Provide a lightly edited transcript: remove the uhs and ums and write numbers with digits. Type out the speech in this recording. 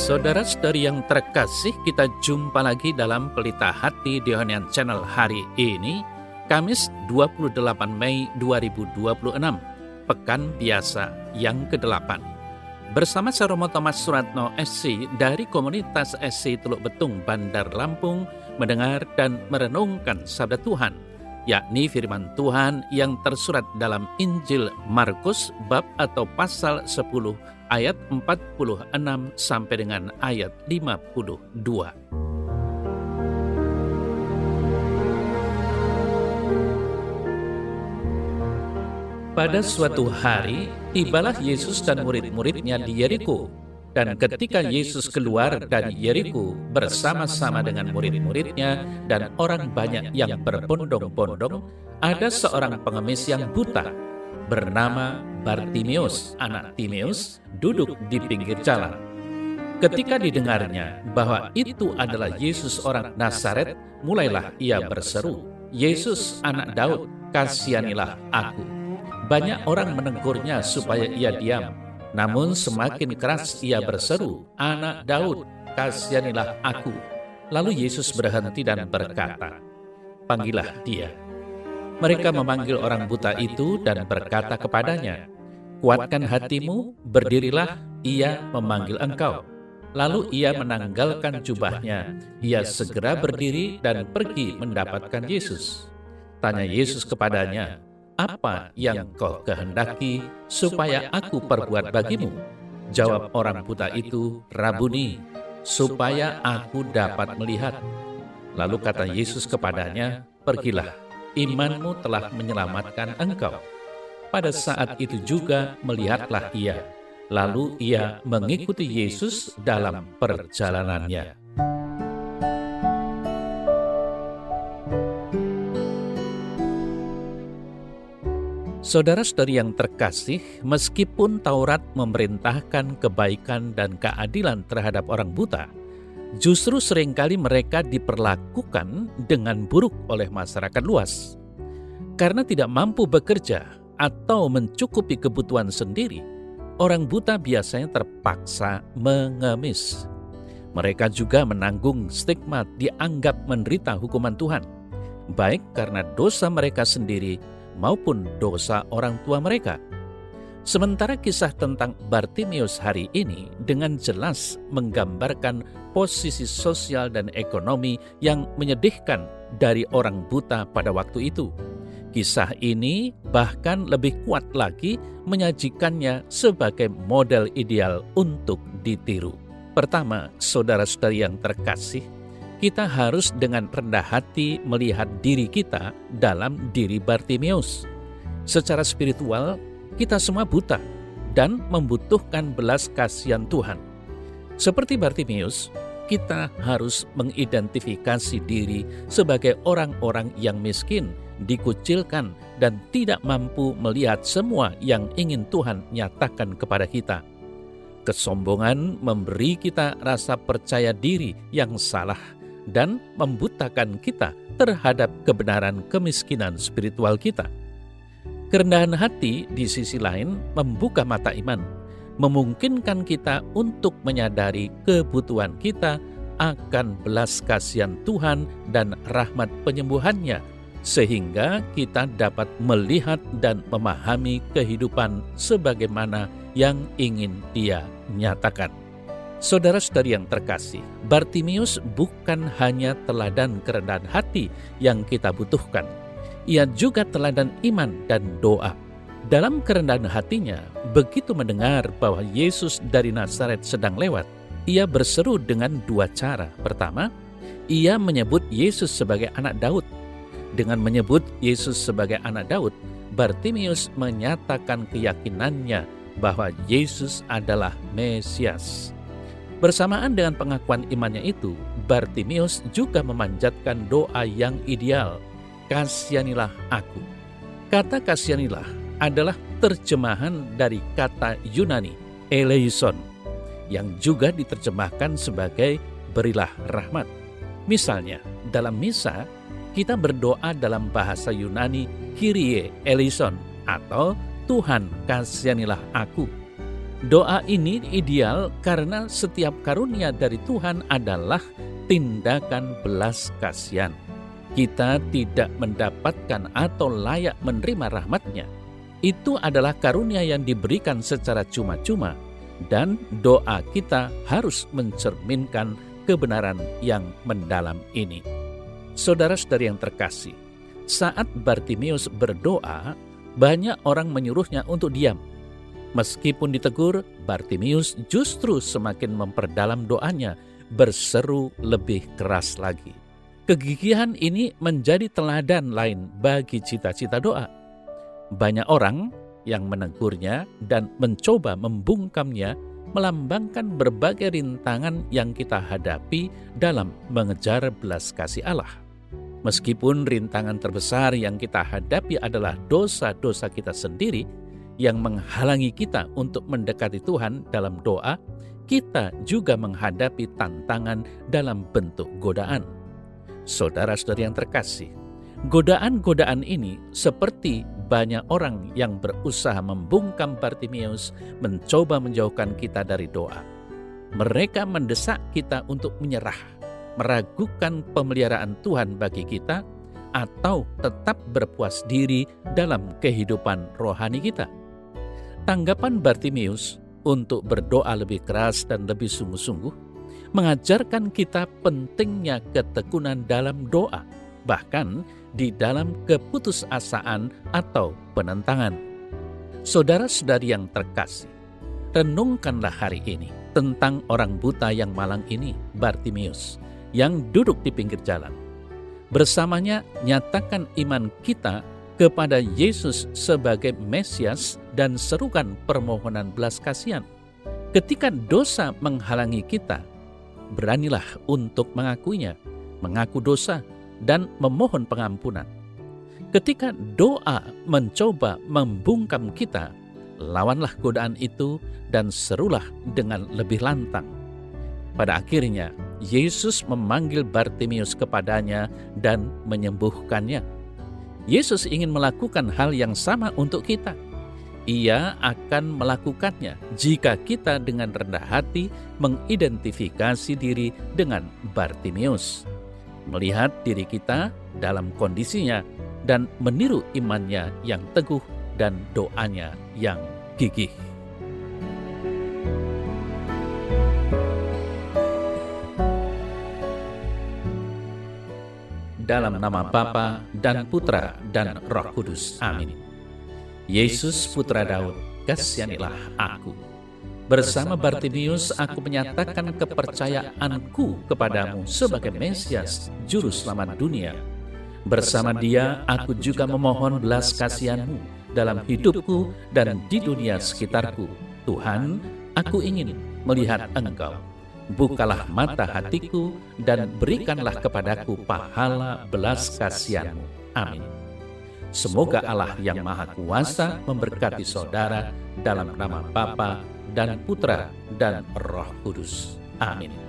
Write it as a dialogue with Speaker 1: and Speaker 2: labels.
Speaker 1: Saudara-saudari yang terkasih, kita jumpa lagi dalam Pelita Hati di Honian Channel hari ini, Kamis 28 Mei 2026, Pekan Biasa yang ke-8. Bersama saya Romo Thomas Suratno SC dari komunitas SC Teluk Betung, Bandar Lampung, mendengar dan merenungkan sabda Tuhan, yakni firman Tuhan yang tersurat dalam Injil Markus bab atau pasal 10 ayat 46 sampai dengan ayat 52. Pada suatu hari, tibalah Yesus dan murid-muridnya di Yeriko. Dan ketika Yesus keluar dari Yeriko bersama-sama dengan murid-muridnya dan orang banyak yang berbondong-bondong, ada seorang pengemis yang buta bernama Bartimeus, anak Timeus, duduk di pinggir jalan. Ketika didengarnya bahwa itu adalah Yesus orang Nazaret, mulailah ia berseru, "Yesus anak Daud, kasihanilah aku." Banyak orang menegurnya supaya ia diam, namun semakin keras ia berseru, "Anak Daud, kasihanilah aku." Lalu Yesus berhenti dan berkata, "Panggillah dia." Mereka memanggil orang buta itu dan berkata kepadanya, "Kuatkan hatimu, berdirilah, ia memanggil engkau." Lalu ia menanggalkan jubahnya. Ia segera berdiri dan pergi mendapatkan Yesus. Tanya Yesus kepadanya, "Apa yang kau kehendaki supaya aku perbuat bagimu?" Jawab orang buta itu, "Rabuni, supaya aku dapat melihat." Lalu kata Yesus kepadanya, "Pergilah, imanmu telah menyelamatkan engkau." Pada saat itu juga melihatlah ia. Lalu ia mengikuti Yesus dalam perjalanannya. Saudara-saudari yang terkasih, meskipun Taurat memerintahkan kebaikan dan keadilan terhadap orang buta, justru seringkali mereka diperlakukan dengan buruk oleh masyarakat luas. Karena tidak mampu bekerja atau mencukupi kebutuhan sendiri, orang buta biasanya terpaksa mengemis. Mereka juga menanggung stigma dianggap menderita hukuman Tuhan, baik karena dosa mereka sendiri maupun dosa orang tua mereka. Sementara kisah tentang Bartimeus hari ini dengan jelas menggambarkan posisi sosial dan ekonomi yang menyedihkan dari orang buta pada waktu itu. Kisah ini bahkan lebih kuat lagi menyajikannya sebagai model ideal untuk ditiru. Pertama, saudara-saudari yang terkasih, kita harus dengan rendah hati melihat diri kita dalam diri Bartimeus. Secara spiritual, kita semua buta dan membutuhkan belas kasihan Tuhan. Seperti Bartimeus, kita harus mengidentifikasi diri sebagai orang-orang yang miskin, dikucilkan, dan tidak mampu melihat semua yang ingin Tuhan nyatakan kepada kita. Kesombongan memberi kita rasa percaya diri yang salah dan membutakan kita terhadap kebenaran kemiskinan spiritual kita. Kerendahan hati di sisi lain membuka mata iman, memungkinkan kita untuk menyadari kebutuhan kita akan belas kasihan Tuhan dan rahmat penyembuhannya, sehingga kita dapat melihat dan memahami kehidupan sebagaimana yang ingin Dia nyatakan. Saudara-saudari yang terkasih, Bartimeus bukan hanya teladan kerendahan hati yang kita butuhkan. Ia juga teladan iman dan doa. Dalam kerendahan hatinya, begitu mendengar bahwa Yesus dari Nazaret sedang lewat, ia berseru dengan dua cara. Pertama, ia menyebut Yesus sebagai anak Daud. Dengan menyebut Yesus sebagai anak Daud, Bartimeus menyatakan keyakinannya bahwa Yesus adalah Mesias. Bersamaan dengan pengakuan imannya itu, Bartimeus juga memanjatkan doa yang ideal, "Kasihanilah aku." Kata kasihanilah adalah terjemahan dari kata Yunani, eleison, yang juga diterjemahkan sebagai berilah rahmat. Misalnya, dalam misa, kita berdoa dalam bahasa Yunani, Kyrie eleison, atau Tuhan kasihanilah aku. Doa ini ideal karena setiap karunia dari Tuhan adalah tindakan belas kasihan. Kita tidak mendapatkan atau layak menerima rahmat-Nya. Itu adalah karunia yang diberikan secara cuma-cuma, dan doa kita harus mencerminkan kebenaran yang mendalam ini. Saudara-saudari yang terkasih, saat Bartimeus berdoa, banyak orang menyuruhnya untuk diam. Meskipun ditegur, Bartimeus justru semakin memperdalam doanya, berseru lebih keras lagi. Kegigihan ini menjadi teladan lain bagi cita-cita doa. Banyak orang yang menegurnya dan mencoba membungkamnya melambangkan berbagai rintangan yang kita hadapi dalam mengejar belas kasih Allah. Meskipun rintangan terbesar yang kita hadapi adalah dosa-dosa kita sendiri yang menghalangi kita untuk mendekati Tuhan dalam doa, kita juga menghadapi tantangan dalam bentuk godaan. Saudara-saudari yang terkasih, godaan-godaan ini seperti banyak orang yang berusaha membungkam Bartimeus mencoba menjauhkan kita dari doa. Mereka mendesak kita untuk menyerah, meragukan pemeliharaan Tuhan bagi kita, atau tetap berpuas diri dalam kehidupan rohani kita. Tanggapan Bartimeus untuk berdoa lebih keras dan lebih sungguh-sungguh mengajarkan kita pentingnya ketekunan dalam doa, bahkan di dalam keputusasaan atau penentangan. Saudara-saudari yang terkasih, renungkanlah hari ini tentang orang buta yang malang ini, Bartimeus, yang duduk di pinggir jalan. Bersamanya nyatakan iman kita kepada Yesus sebagai Mesias dan serukan permohonan belas kasihan. Ketika dosa menghalangi kita, beranilah untuk mengakuinya, mengaku dosa, dan memohon pengampunan. Ketika doa mencoba membungkam kita, lawanlah godaan itu dan serulah dengan lebih lantang. Pada akhirnya, Yesus memanggil Bartimeus kepadanya dan menyembuhkannya. Yesus ingin melakukan hal yang sama untuk kita. Ia akan melakukannya jika kita dengan rendah hati mengidentifikasi diri dengan Bartimeus, melihat diri kita dalam kondisinya dan meniru imannya yang teguh dan doanya yang gigih. Dalam nama Bapa dan Putra dan Roh Kudus. Amin. Yesus Putra Daud, kasihanilah aku. Bersama Bartimeus aku menyatakan kepercayaanku kepadamu sebagai Mesias, Juru Selamat dunia. Bersama Dia aku juga memohon belas kasihan-Mu dalam hidupku dan di dunia sekitarku. Tuhan, aku ingin melihat Engkau. Bukalah mata hatiku dan berikanlah kepadaku pahala belas kasihan-Mu. Amin. Semoga Allah yang Maha Kuasa memberkati saudara dalam nama Bapa dan Putra dan Roh Kudus. Amin.